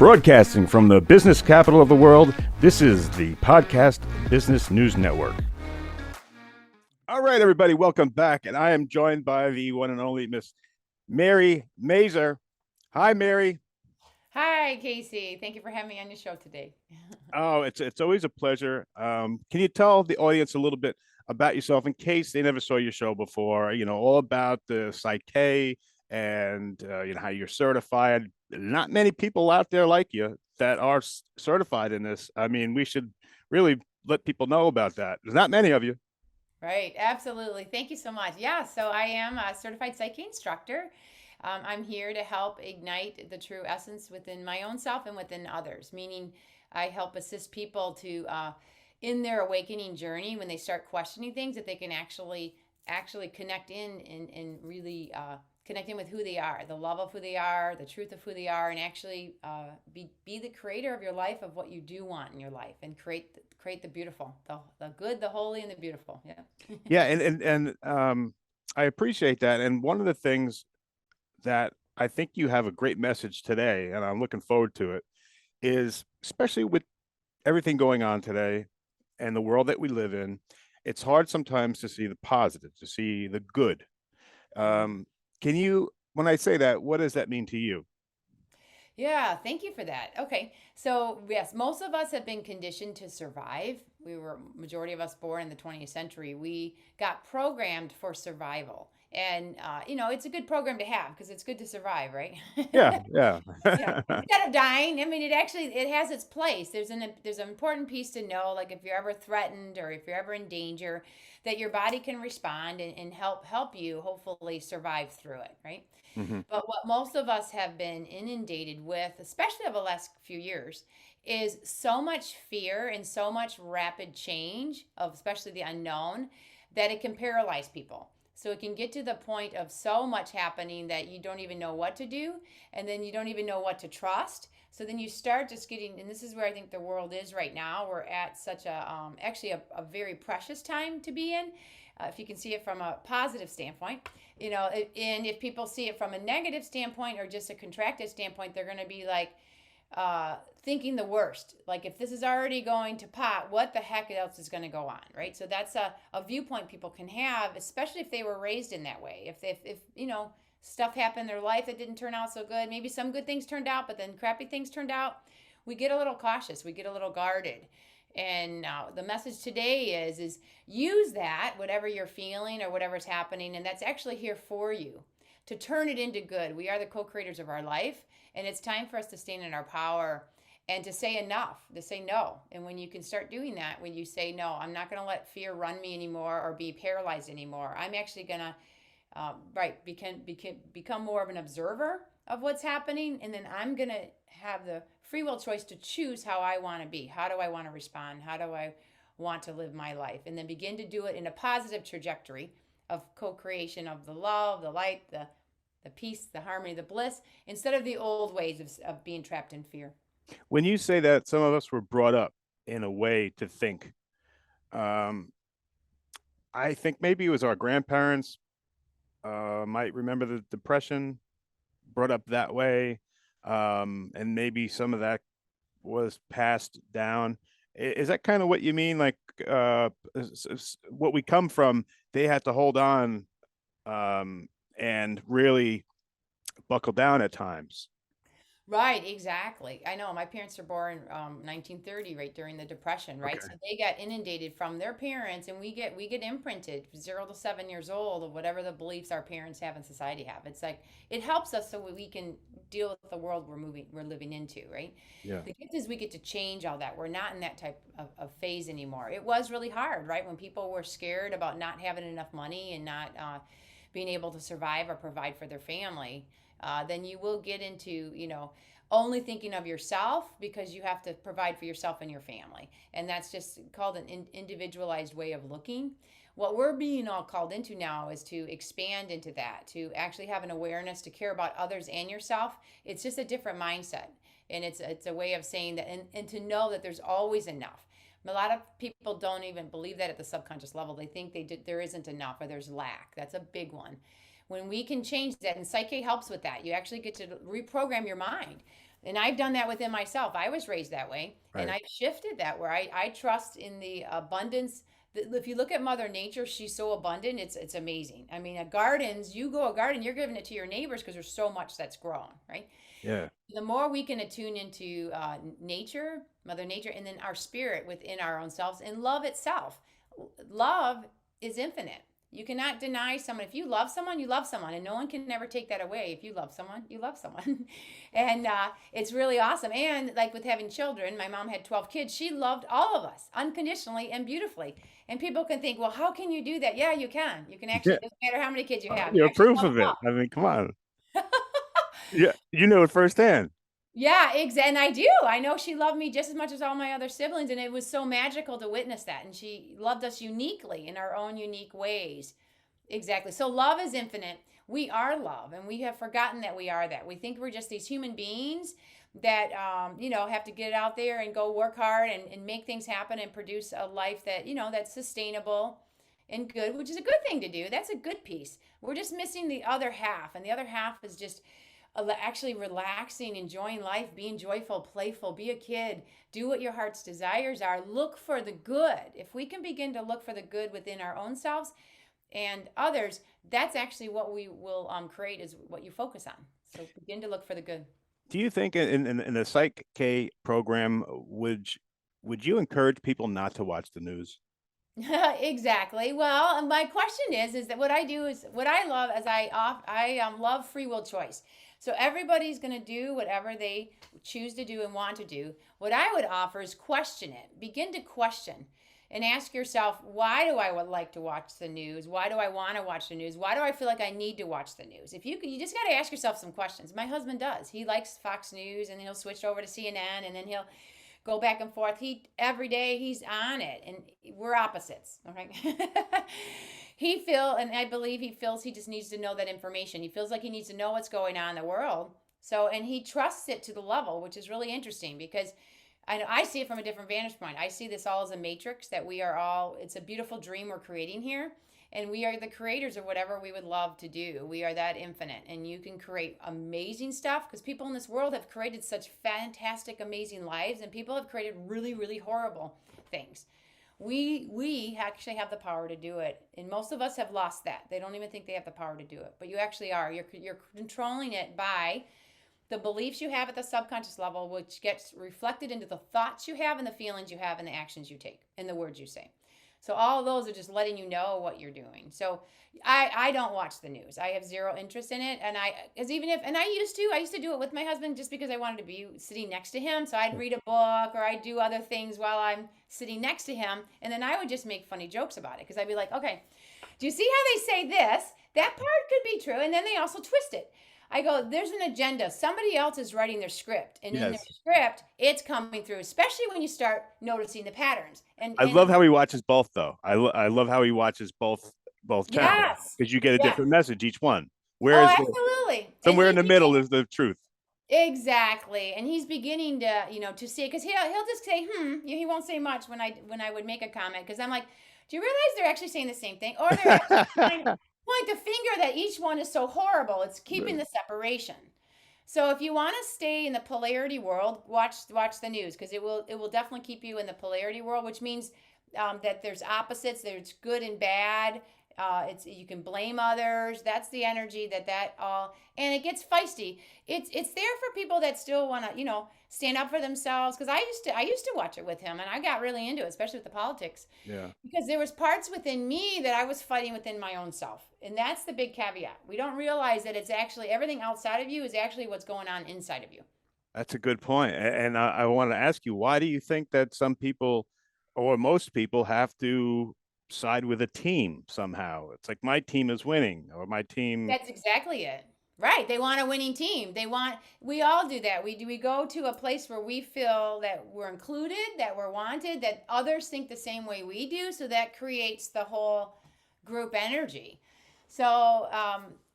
Broadcasting from the business capital of the world, this is the Podcast Business News Network. All right, everybody, welcome back. And I am joined by the one and only Miss Mary Mazur. Hi, Mary. Hi, Casey. Thank you for having me on your show today. Oh, it's always a pleasure. Can you tell the audience a little bit about yourself in case they never saw your show before? You know, all about the Psyche and how you're certified. Not many people out there like you that are certified in this. I mean, we should really let people know about that. There's not many of you. Right, absolutely. Thank you so much. Yeah, so I am a certified Psyche instructor. I'm here to help ignite the true essence within my own self and within others, meaning I help assist people to, in their awakening journey, when they start questioning things, that they can actually connect in and really connect in with who they are, the love of who they are, the truth of who they are, and actually be the creator of your life, of what you do want in your life, and create the beautiful, the good, the holy, and the beautiful. Yeah. Yeah, and I appreciate that. And one of the things that I think you have a great message today, and I'm looking forward to it, is especially with everything going on today and the world that we live in, it's hard sometimes to see the positive, to see the good. Mm. Can you, when I say that, what does that mean to you? Yeah, thank you for that. Okay, so yes, most of us have been conditioned to survive. We were, majority of us born in the 20th century. We got programmed for survival. And, it's a good program to have because it's good to survive, right? Yeah, yeah. Instead of dying, I mean, it has its place. There's an important piece to know, like if you're ever threatened or if you're ever in danger, that your body can respond and help you hopefully survive through it, right? Hmm. But what most of us have been inundated with, especially over the last few years, is so much fear and so much rapid change of especially the unknown that it can paralyze people. So it can get to the point of so much happening that you don't even know what to do, and then you don't even know what to trust. So then you start just getting, and this is where I think the world is right now. We're at such actually a very precious time to be in, if you can see it from a positive standpoint. And if people see it from a negative standpoint or just a contracted standpoint, they're going to be like thinking the worst. Like, if this is already going to pot, what the heck else is going to go on, right? So that's a viewpoint people can have, especially if they were raised in that way. If stuff happened in their life that didn't turn out so good, maybe some good things turned out, but then crappy things turned out, we get a little cautious, we get a little guarded. And the message today is use that, whatever you're feeling or whatever's happening, and that's actually here for you to turn it into good. We are the co-creators of our life, and it's time for us to stand in our power and to say enough, to say no. And when you can start doing that, when you say no, I'm not going to let fear run me anymore or be paralyzed anymore. I'm actually going to become more of an observer of what's happening, and then I'm going to have the free will choice to choose how I want to be. How do I want to respond? How do I want to live my life? And then begin to do it in a positive trajectory of co-creation of the love, the light, the peace, the harmony, the bliss, instead of the old ways of being trapped in fear. When you say that, some of us were brought up in a way to think. Um, I think maybe it was our grandparents might remember the Depression, brought up that way, and maybe some of that was passed down. Is that kind of what you mean? Like what we come from, they had to hold on and really buckle down at times. Right, exactly. I know my parents were born 1930, right during the Depression, right? So Okay. they got inundated from their parents, and we get imprinted 0 to 7 years old of whatever the beliefs our parents have and society have. It's like it helps us so we can deal with the world we're living into, right? Yeah. The gift is we get to change all that. We're not in that type of phase anymore. It was really hard, right? When people were scared about not having enough money and not being able to survive or provide for their family, then you will get into, only thinking of yourself because you have to provide for yourself and your family. And that's just called an individualized way of looking. What we're being all called into now is to expand into that, to actually have an awareness to care about others and yourself. It's just a different mindset. And it's a way of saying that, and to know that there's always enough. A lot of people don't even believe that at the subconscious level. They think there isn't enough or there's lack. That's a big one. When we can change that, and Psyche helps with that, you actually get to reprogram your mind And I've done that within myself. I was raised that way, and Right. I've shifted that where I trust in the abundance. If you look at Mother Nature, she's so abundant. It's amazing. I mean, gardens, you go a garden, you're giving it to your neighbors because there's so much that's grown, right? Yeah. The more we can attune into nature, Mother Nature, and then our spirit within our own selves and love itself. Love is infinite. You cannot deny someone. If you love someone, you love someone, and no one can never take that away. If you love someone, you love someone. And it's really awesome. And like with having children, my mom had 12 kids. She loved all of us unconditionally and beautifully. And people can think, well, how can you do that? Yeah, you can. You can actually, Yeah. it doesn't matter how many kids you have, you You're actually proof love of them it. all. I mean, come on. Yeah, you know it firsthand. Yeah, and I do. I know she loved me just as much as all my other siblings, and it was so magical to witness that. And she loved us uniquely in our own unique ways. Exactly. So love is infinite. We are love, and we have forgotten that we are that. We think we're just these human beings that, have to get out there and go work hard and make things happen and produce a life that, that's sustainable and good, which is a good thing to do. That's a good piece. We're just missing the other half, and the other half is just actually relaxing, enjoying life, being joyful, playful, be a kid, do what your heart's desires are, look for the good. If we can begin to look for the good within our own selves and others, that's actually what we will create is what you focus on. So begin to look for the good. Do you think in the Psych K program would you encourage people not to watch the news? Exactly. Well, my question is that what I do is what I love as I love free will choice. So everybody's going to do whatever they choose to do and want to do. What I would offer is question it. Begin to question and ask yourself, why do I would like to watch the news? Why do I want to watch the news? Why do I feel like I need to watch the news? If you just got to ask yourself some questions. My husband does. He likes Fox News, and then he'll switch over to CNN, and then he'll go back and forth. He every day he's on it, and we're opposites. Okay, and I believe he feels he just needs to know that information. He feels like he needs to know what's going on in the world. So, and he trusts it to the level, which is really interesting because I know I see it from a different vantage point. I see this all as a matrix that we are all. It's a beautiful dream we're creating here, and we are the creators of whatever we would love to do. We are that infinite, and you can create amazing stuff because people in this world have created such fantastic, amazing lives, and people have created really, really horrible things. We actually have the power to do it, and most of us have lost that. They don't even think they have the power to do it, but you actually are. You're controlling it by the beliefs you have at the subconscious level, which gets reflected into the thoughts you have and the feelings you have and the actions you take and the words you say. So all of those are just letting you know what you're doing. So I don't watch the news. I have zero interest in it. And I used to do it with my husband just because I wanted to be sitting next to him. So I'd read a book or I'd do other things while I'm sitting next to him. And then I would just make funny jokes about it because I'd be like, okay, do you see how they say this? That part could be true. And then they also twist it. I go, there's an agenda. Somebody else is writing their script. And in their Yes. script, it's coming through, especially when you start noticing the patterns. I And love how he watches both though. I love how he watches both channels yes, because you get a yes. different message each one. Oh, Whereas absolutely. And somewhere in he's the middle beginning is the truth. exactly, and he's beginning to to see it because he'll just say he won't say much when I would make a comment because I'm like, do you realize they're actually saying the same thing or they're actually trying to point the finger that each one is so horrible. It's keeping the separation. So if you want to stay in the polarity world, watch the news because it will definitely keep you in the polarity world, which means that there's opposites, there's good and bad. It's you can blame others. That's the energy that all, and it gets feisty. It's there for people that still want to stand up for themselves. Because I used to watch it with him, and I got really into it, especially with the politics, Yeah. because there was parts within me that I was fighting within my own self, and that's the big caveat. We don't realize that it's actually everything outside of you is actually what's going on inside of you. That's a good point. And I want to ask you, why do you think that some people or most people have to side with a team somehow? It's like my team is winning or my team. That's exactly it. Right. They want a winning team. We all do that. We go to a place where we feel that we're included, that we're wanted, that others think the same way we do. So that creates the whole group energy. So,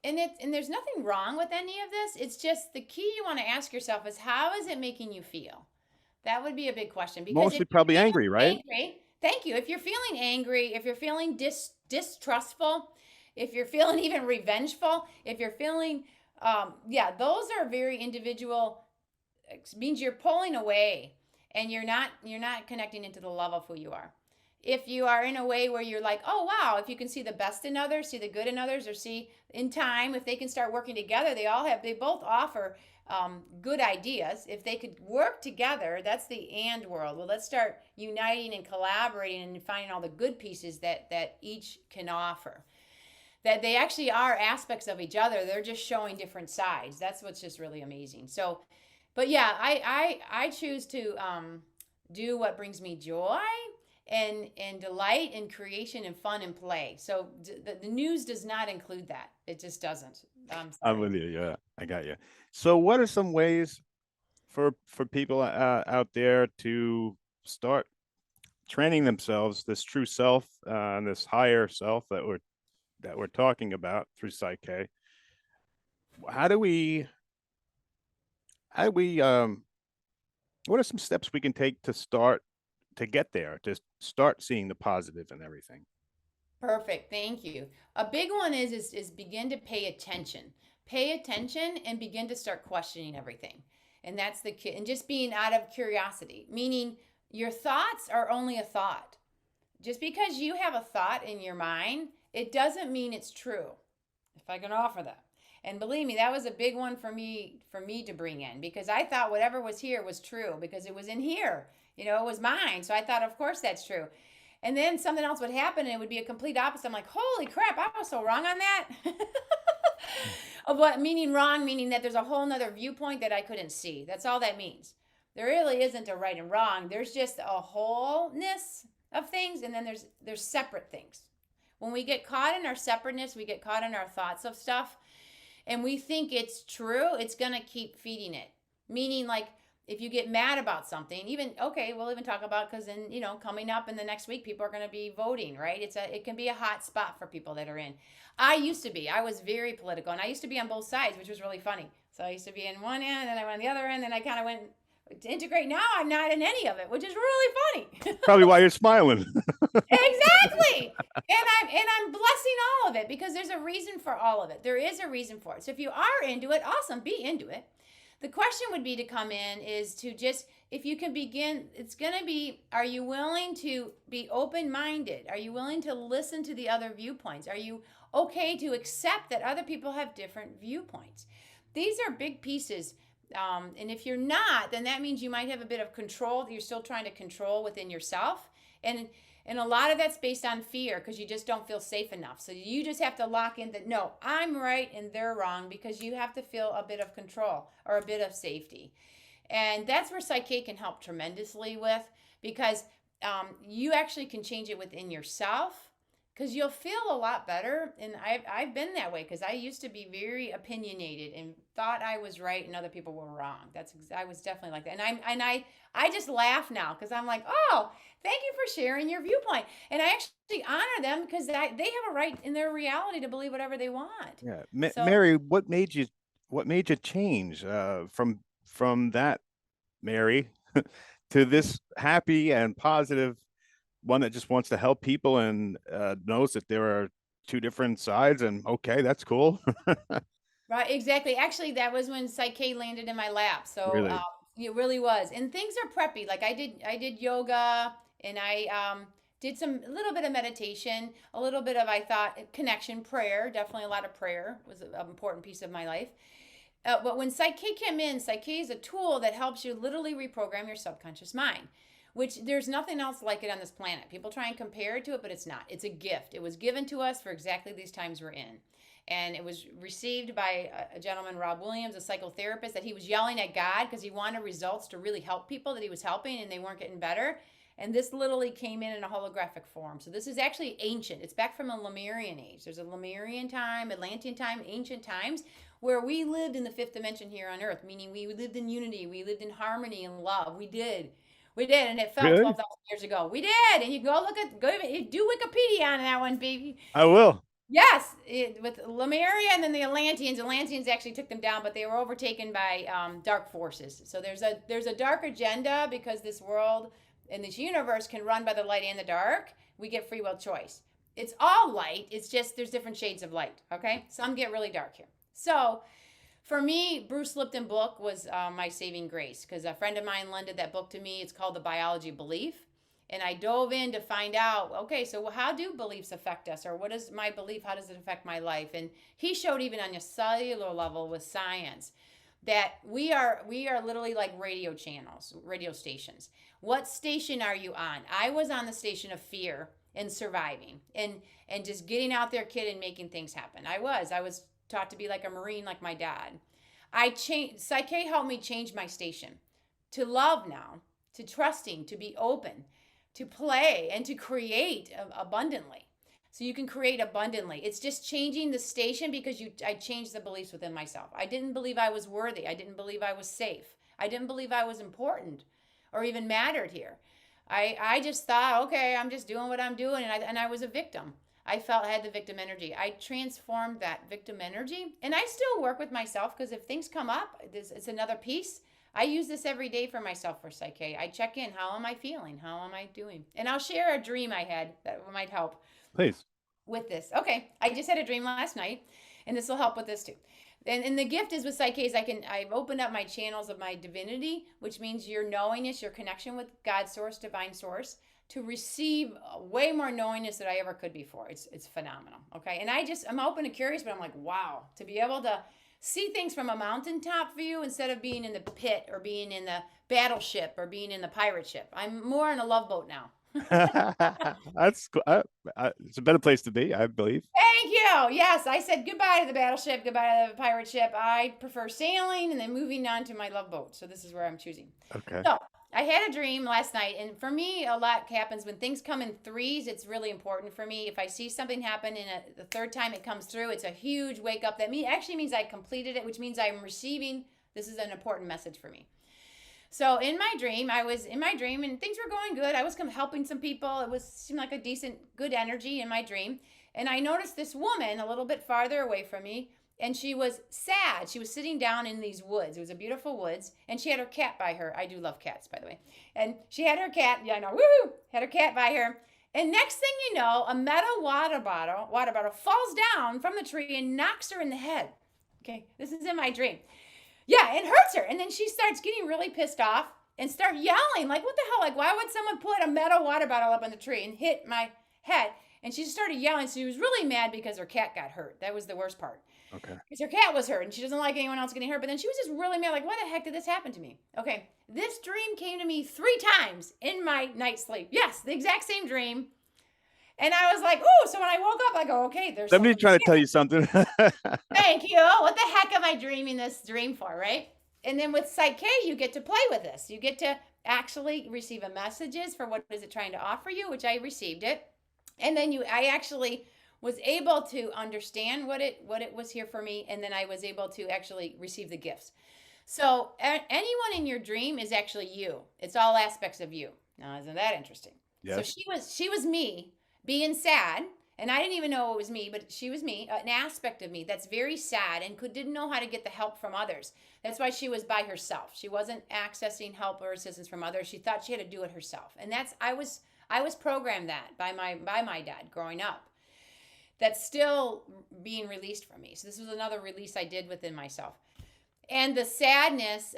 and there's nothing wrong with any of this. It's just the key you want to ask yourself is how is it making you feel? That would be a big question because if Mostly you're probably angry, right? feeling angry, thank you. If you're feeling angry, if you're feeling distrustful, if you're feeling even revengeful, if you're feeling, yeah, those are very individual means you're pulling away, and you're not connecting into the love of who you are. If you are in a way where you're like, oh wow, if you can see the best in others, see the good in others, or see in time, if they can start working together, they both offer good ideas. If they could work together, that's the and world. Well, let's start uniting and collaborating and finding all the good pieces that each can offer. That they actually are aspects of each other. They're just showing different sides. That's what's just really amazing. So, but yeah, I choose to do what brings me joy and delight and creation and fun and play. So the news does not include that. It just doesn't. I'm I'm sorry. with you. Yeah, I got you. So, what are some ways for people out there to start training themselves, this true self, and this higher self that we're talking about through Psyche? How do we how do we what are some steps we can take to start to get there, to start seeing the positive in everything? Perfect. Thank you. A big one is begin to pay attention. Pay attention and begin to start questioning everything. And that's the key. And just being out of curiosity, meaning your thoughts are only a thought. Just because you have a thought in your mind, it doesn't mean it's true. If I can offer that. And believe me, that was a big one for me to bring in, because I thought whatever was here was true because it was in here. It was mine. So I thought, of course that's true. And then something else would happen and it would be a complete opposite. I'm like, holy crap, I was so wrong on that. Of what meaning wrong, meaning that there's a whole nother viewpoint that I couldn't see. That's all that means. There really isn't a right and wrong. There's just a wholeness of things, and then there's separate things. When we get caught in our separateness, we get caught in our thoughts of stuff, and we think it's true, it's going to keep feeding it. Meaning, like, if you get mad about something, even, okay, we'll even talk about, because then, coming up in the next week, people are going to be voting, right? It can be a hot spot for people that are in. I was very political, and I used to be on both sides, which was really funny. So I used to be in one end, and I went on the other end, and I kind of went to integrate. Now I'm not in any of it, which is really funny. Probably why you're smiling. Exactly. And I'm blessing all of it, because there's a reason for all of it. There is a reason for it. So if you are into it, awesome, be into it. The question would be to come in is to just, if you can begin, it's going to be, are you willing to be open-minded? Are you willing to listen to the other viewpoints? Are you okay to accept that other people have different viewpoints? These are big pieces. And if you're not, then that means you might have a bit of control that you're still trying to control within yourself. And a lot of that's based on fear, because you just don't feel safe enough. So you just have to lock in that, no, I'm right and they're wrong, because you have to feel a bit of control or a bit of safety. And that's where Psyche can help tremendously with, because you actually can change it within yourself, because you'll feel a lot better. And I've been that way, because I used to be very opinionated and thought I was right and other people were wrong. I was definitely like that. And I just laugh now, because I'm like, oh, thank you for sharing your viewpoint. And I actually honor them, because they have a right in their reality to believe whatever they want. Yeah, So, Mary, what made you change from that Mary to this happy and positive one that just wants to help people and knows that there are two different sides, and okay, that's cool. right, exactly. Actually, that was when Psyche landed in my lap. So Really? it really was. And things are preppy. Like I did yoga, and I did a little bit of meditation, a little bit of, I thought, connection, prayer. Definitely a lot of prayer was an important piece of my life. But when Psyche came in, Psyche is a tool that helps you literally reprogram your subconscious mind, which there's nothing else like it on this planet. People try and compare it to it, but it's not. It's a gift. It was given to us for exactly these times we're in. And it was received by a gentleman, Rob Williams, a psychotherapist, that he was yelling at God because he wanted results to really help people that he was helping, and they weren't getting better. And this literally came in a holographic form. So this is actually ancient. It's back from a Lemurian age. There's a Lemurian time, Atlantean time, ancient times, where we lived in the fifth dimension here on Earth, meaning we lived in unity, we lived in harmony and love. We did. We did, and it fell Really? 12,000 years ago. We did, and you do Wikipedia on that one, baby. I will. Yes, with Lemuria and then the Atlanteans. Atlanteans actually took them down, but they were overtaken by dark forces. So there's a dark agenda, because this world and this universe can run by the light and the dark. We get free will choice. It's all light. It's just there's different shades of light. Okay, some get really dark here. So For me, Bruce Lipton book was my saving grace because a friend of mine lended that book to me. It's called The Biology of Belief. And I dove in to find out, okay, so how do beliefs affect us? Or what is my belief? How does it affect my life? And he showed even on a cellular level with science that we are literally like radio channels, radio stations. What station are you on? I was on the station of fear and surviving and just getting out there, kid, and making things happen. I was taught to be like a Marine, like my dad. Psyche helped me change my station to love now, to trusting, to be open, to play, and to create abundantly. So you can create abundantly. It's just changing the station because I changed the beliefs within myself. I didn't believe I was worthy. I didn't believe I was safe. I didn't believe I was important or even mattered here. I just thought, okay, I'm just doing what I'm doing, and I was a victim. I had the victim energy. I transformed that victim energy, and I still work with myself because if things come up, it's another piece. I use this every day for myself for Psyche. I check in. How am I feeling? How am I doing? And I'll share a dream I had that might help Please. with this. Okay, I just had a dream last night, and this will help with this too. And the gift is with Psyche is I've opened up my channels of my divinity, which means your knowingness, your connection with God's source, divine source, to receive way more knowingness than I ever could before. It's phenomenal. Okay, and I'm open and curious, but I'm like, wow, to be able to see things from a mountaintop view instead of being in the pit or being in the battleship or being in the pirate ship. I'm more in a love boat now. That's it's a better place to be, I believe. Thank you. Yes, I said goodbye to the battleship, goodbye to the pirate ship. I prefer sailing and then moving on to my love boat. So this is where I'm choosing. Okay. So I had a dream last night, and for me, a lot happens when things come in threes. It's really important for me. If I see something happen the third time it comes through, it's a huge wake up. That actually means I completed it, which means I'm receiving. This is an important message for me. So in my dream, I was in my dream, and things were going good. I was helping some people. It seemed like a decent, good energy in my dream. And I noticed this woman a little bit farther away from me, and she was sad. She was sitting down in these woods. It was a beautiful woods, and she had her cat by her. I do love cats, by the way. And she had her cat, yeah, I know, woohoo, had her cat by her. And next thing you know, a metal water bottle falls down from the tree and knocks her in the head. Okay, this is in my dream. Yeah, it hurts her. And then she starts getting really pissed off and start yelling, like, what the hell? Like, why would someone put a metal water bottle up on the tree and hit my head? And she just started yelling. So she was really mad because her cat got hurt. That was the worst part. Okay. Because her cat was hurt and she doesn't like anyone else getting hurt. But then she was just really mad, like, why the heck did this happen to me? Okay, this dream came to me 3 times in my night sleep. Yes, the exact same dream. And I was like, ooh, so when I woke up, I go, okay, there's somebody trying to tell you something. Thank you. What the heck am I dreaming this dream for, right? And then with Psyche, you get to play with this. You get to actually receive a messages for what is it trying to offer you, which I received it. And then I actually was able to understand what it was here for me, and then I was able to actually receive the gifts. So anyone in your dream is actually you. It's all aspects of you. Now, isn't that interesting? Yes. So she was me being sad, and I didn't even know it was me, but she was me, an aspect of me that's very sad and didn't know how to get the help from others. That's why she was by herself. She wasn't accessing help or assistance from others. She thought she had to do it herself. And I was programmed that by my dad growing up. That's still being released from me. So this was another release I did within myself. And the sadness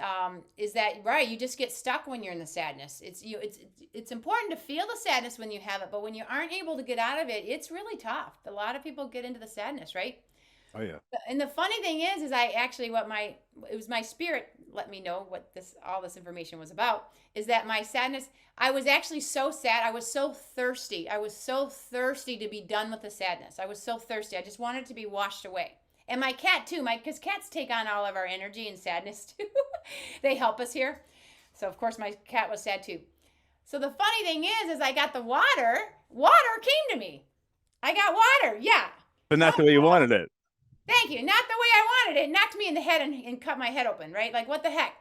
is that, right, you just get stuck when you're in the sadness. It's important to feel the sadness when you have it, but when you aren't able to get out of it, it's really tough. A lot of people get into the sadness, right? Oh yeah. And the funny thing is I actually it was my spirit let me know what all this information was about, is that my sadness, I was actually so sad. I was so thirsty. I was so thirsty to be done with the sadness. I was so thirsty. I just wanted it to be washed away. And my cat too, because cats take on all of our energy and sadness too. They help us here. So of course my cat was sad too. So the funny thing is I got the water. Water came to me. I got water, yeah. But not the way you wanted it. Thank you. Not the way I wanted it. It knocked me in the head and cut my head open, right? Like, what the heck?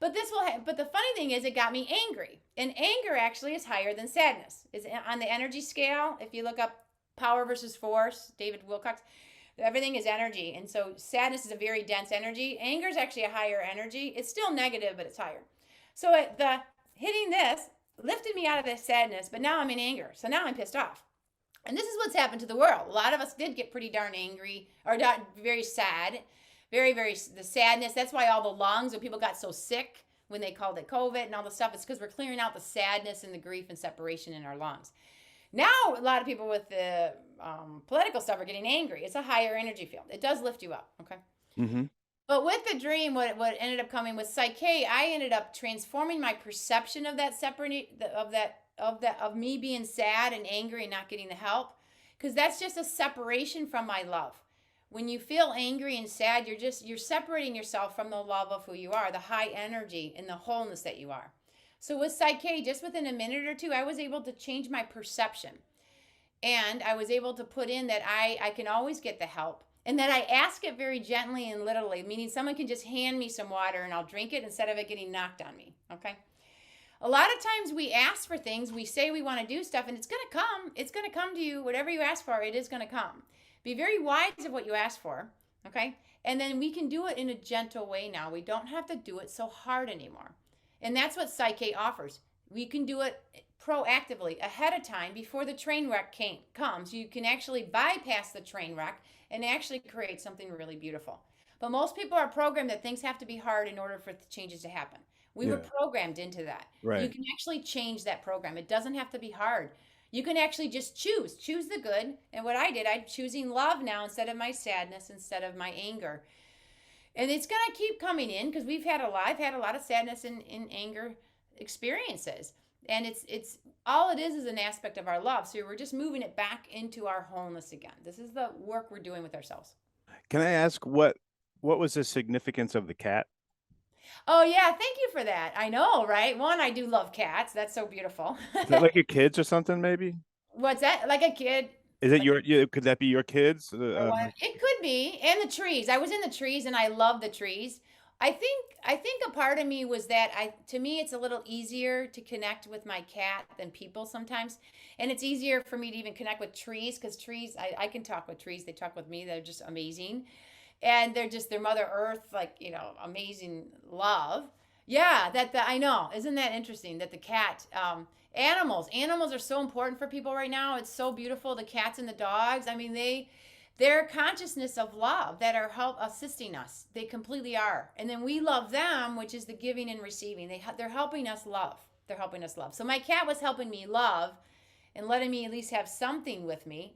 But but the funny thing is it got me angry. And anger actually is higher than sadness. Is on the energy scale. If you look up power versus force, David Wilcox, everything is energy. And so sadness is a very dense energy. Anger is actually a higher energy. It's still negative, but it's higher. So the hitting this lifted me out of the sadness, but now I'm in anger. So now I'm pissed off. And this is what's happened to the world. A lot of us did get pretty darn angry or very sad the sadness. That's why all the lungs, when people got so sick when they called it COVID and all the stuff, it's because we're clearing out the sadness and the grief and separation in our lungs. Now, a lot of people with the political stuff are getting angry. It's a higher energy field. It does lift you up, okay? Mm-hmm. But with the dream, what ended up coming with Psyche, I ended up transforming my perception of that separate of me being sad and angry and not getting the help, because that's just a separation from my love. When you feel angry and sad, you're separating yourself from the love of who you are, the high energy and the wholeness that you are. So with Psyche, just within a minute or two, I was able to change my perception. And I was able to put in that I can always get the help. And that I ask it very gently and literally, meaning someone can just hand me some water and I'll drink it instead of it getting knocked on me. Okay? A lot of times we ask for things, we say we want to do stuff, and it's going to come. It's going to come to you. Whatever you ask for, it is going to come. Be very wise of what you ask for. Okay? And then we can do it in a gentle way now. We don't have to do it so hard anymore. And that's what Psyche offers. We can do it proactively ahead of time before the train wreck comes. You can actually bypass the train wreck and actually create something really beautiful. But most people are programmed that things have to be hard in order for the changes to happen. We were Yeah. programmed into that. You Right. can actually change that program. It doesn't have to be hard. You can actually just choose the good. And what I did, I'm choosing love now instead of my sadness, instead of my anger. And it's going to keep coming in because I've had a lot of sadness and anger experiences. And it's all it is an aspect of our love. So we're just moving it back into our wholeness again. This is the work we're doing with ourselves. Can I ask what was the significance of the cat? Oh yeah, thank you for that. I know, right? One, I do love cats. That's so beautiful. Is that like your kids or something? Maybe What's that? Like a kid? is it Like your? Could that be your kids? or what? It could be. And the trees. I was in the trees and I love the trees. I think a part of me was that to me it's a little easier to connect with my cat than people sometimes. And it's easier for me to even connect with trees because trees I can talk with trees. They talk with me. They're just amazing. And they're just their mother earth, like, amazing love. Yeah, I know. Isn't that interesting that the cat animals are so important for people right now. It's so beautiful. The cats and the dogs. I mean, they're consciousness of love that are assisting us. They completely are. And then we love them, which is the giving and receiving. They're helping us love. They're helping us love. So my cat was helping me love and letting me at least have something with me.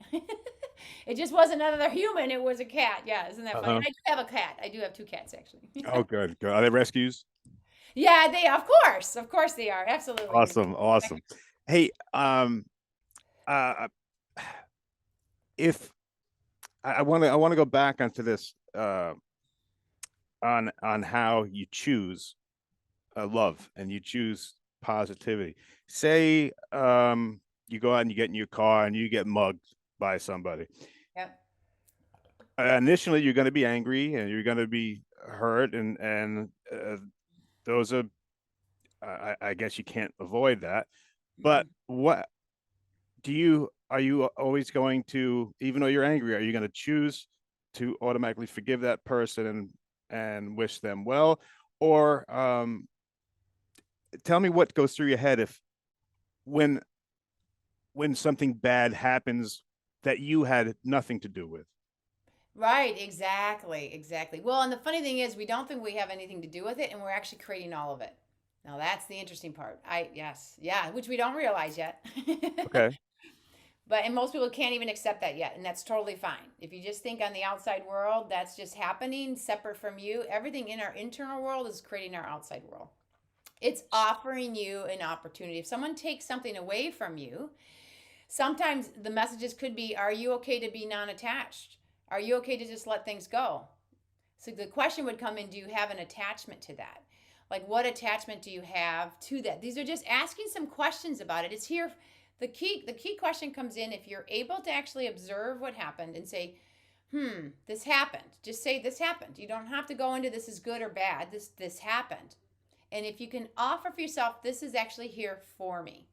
It just wasn't another human. It was a cat. Yeah, isn't that funny? Uh-huh. And I do have a cat. I do have two cats actually. Oh, good. Good. Are they rescues? Yeah, of course they are. Absolutely. Awesome. Awesome. Hey, uh, if I want to go back onto this on how you choose love and you choose positivity. Say you go out and you get in your car and you get mugged by somebody. Yep. Initially, you're going to be angry and you're going to be hurt, and those are I guess you can't avoid that. But what are you always going to, even though you're angry, are you going to choose to automatically forgive that person and wish them well? Or tell me what goes through your head if when when something bad happens that you had nothing to do with. Right, exactly. Well, and the funny thing is, we don't think we have anything to do with it, and we're actually creating all of it. Now, that's the interesting part. Yes, yeah, which we don't realize yet. Okay. And most people can't even accept that yet, and that's totally fine. If you just think on the outside world, that's just happening separate from you. Everything in our internal world is creating our outside world. It's offering you an opportunity. If someone takes something away from you, sometimes the messages could be, are you okay to be non-attached? Are you okay to just let things go? So the question would come in, do you have an attachment to that? Like, what attachment do you have to that? These are just asking some questions about it. It's here. The key question comes in if you're able to actually observe what happened and say, this happened. Just say this happened. You don't have to go into this is good or bad. This happened. And if you can offer for yourself, this is actually here for me,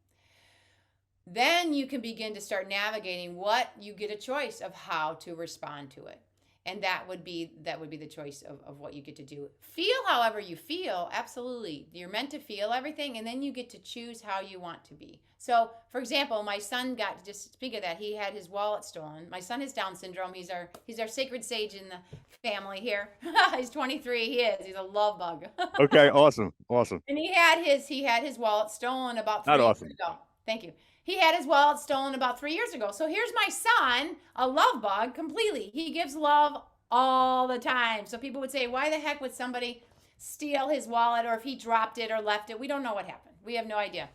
then you can begin to start navigating what you get a choice of how to respond to it. And that would be the choice of what you get to do. Feel however you feel. Absolutely. You're meant to feel everything, and then you get to choose how you want to be. So, for example, my son got, just speak of that, he had his wallet stolen. My son has Down syndrome. He's our sacred sage in the family here. He's 23. He's a love bug. Okay, awesome. And he had his wallet stolen about 3 Not years awesome. ago. Thank you. He had his wallet stolen about 3 years ago. So here's my son, a love bug completely. He gives love all the time. So people would say, why the heck would somebody steal his wallet, or if he dropped it or left it? We don't know what happened. We have no idea.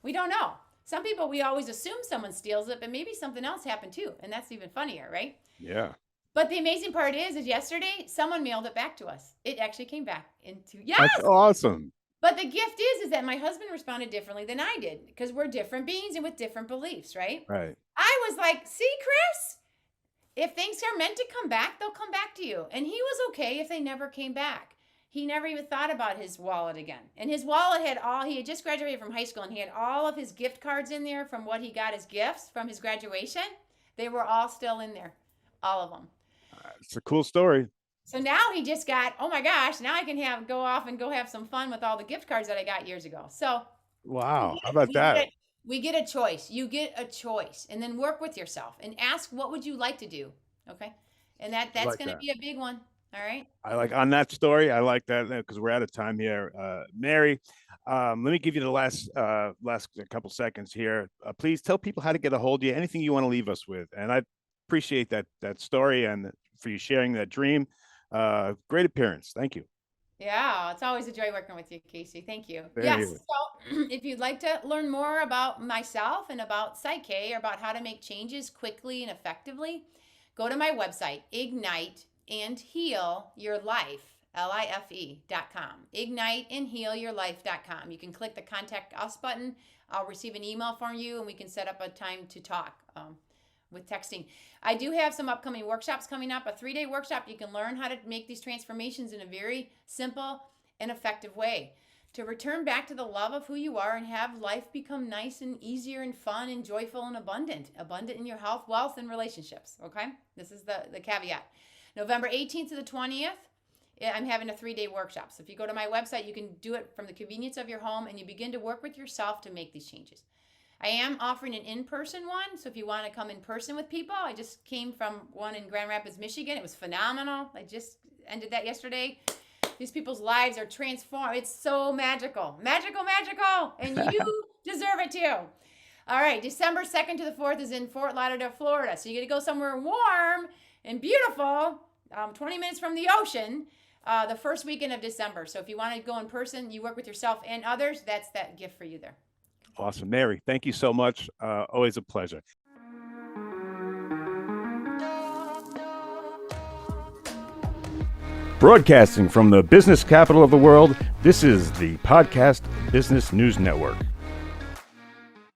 We don't know. Some people, we always assume someone steals it, but maybe something else happened too. And that's even funnier, right? Yeah. But the amazing part is yesterday, someone mailed it back to us. It actually came back yes. That's awesome. But the gift is that my husband responded differently than I did, because we're different beings and with different beliefs, right? Right. I was like, see, Chris, if things are meant to come back, they'll come back to you. And he was okay if they never came back. He never even thought about his wallet again. And his wallet he had just graduated from high school, and he had all of his gift cards in there from what he got as gifts from his graduation. They were all still in there, all of them. It's a cool story. So now he just got, oh my gosh, now I can go off and go have some fun with all the gift cards that I got years ago. So Wow. How about that? We get a choice. You get a choice, and then work with yourself and ask, what would you like to do? Okay. And that's like going to that. be a big one. All right. I like on that story. I like that because we're out of time here. Mary, let me give you the last couple seconds here. Please tell people how to get a hold of you, anything you want to leave us with. And I appreciate that story and for you sharing that dream. Great appearance. Thank you. Yeah, it's always a joy working with you, Casey. Thank you. There Yes. you go. So if you'd like to learn more about myself and about Psyche, or about how to make changes quickly and effectively, go to my website, igniteandhealyourlife.com. Igniteandhealyourlife.com. You can click the Contact Us button. I'll receive an email from you, and we can set up a time to talk. With texting. I do have some upcoming workshops coming up, a 3-day workshop. You can learn how to make these transformations in a very simple and effective way to return back to the love of who you are and have life become nice and easier and fun and joyful and abundant in your health, wealth, and relationships. Okay. This is the caveat. November 18th to the 20th, I'm having a 3-day workshop. So if you go to my website, you can do it from the convenience of your home, and you begin to work with yourself to make these changes. I am offering an in-person one, so if you want to come in person with people, I just came from one in Grand Rapids, Michigan. It was phenomenal. I just ended that yesterday. These people's lives are transformed. It's so magical. Magical, and you deserve it too. All right, December 2nd to the 4th is in Fort Lauderdale, Florida. So you get to go somewhere warm and beautiful, 20 minutes from the ocean, the first weekend of December. So if you want to go in person, you work with yourself and others, that's that gift for you there. Awesome. Mary, thank you so much. Always a pleasure. Broadcasting from the business capital of the world, this is the Podcast Business News Network.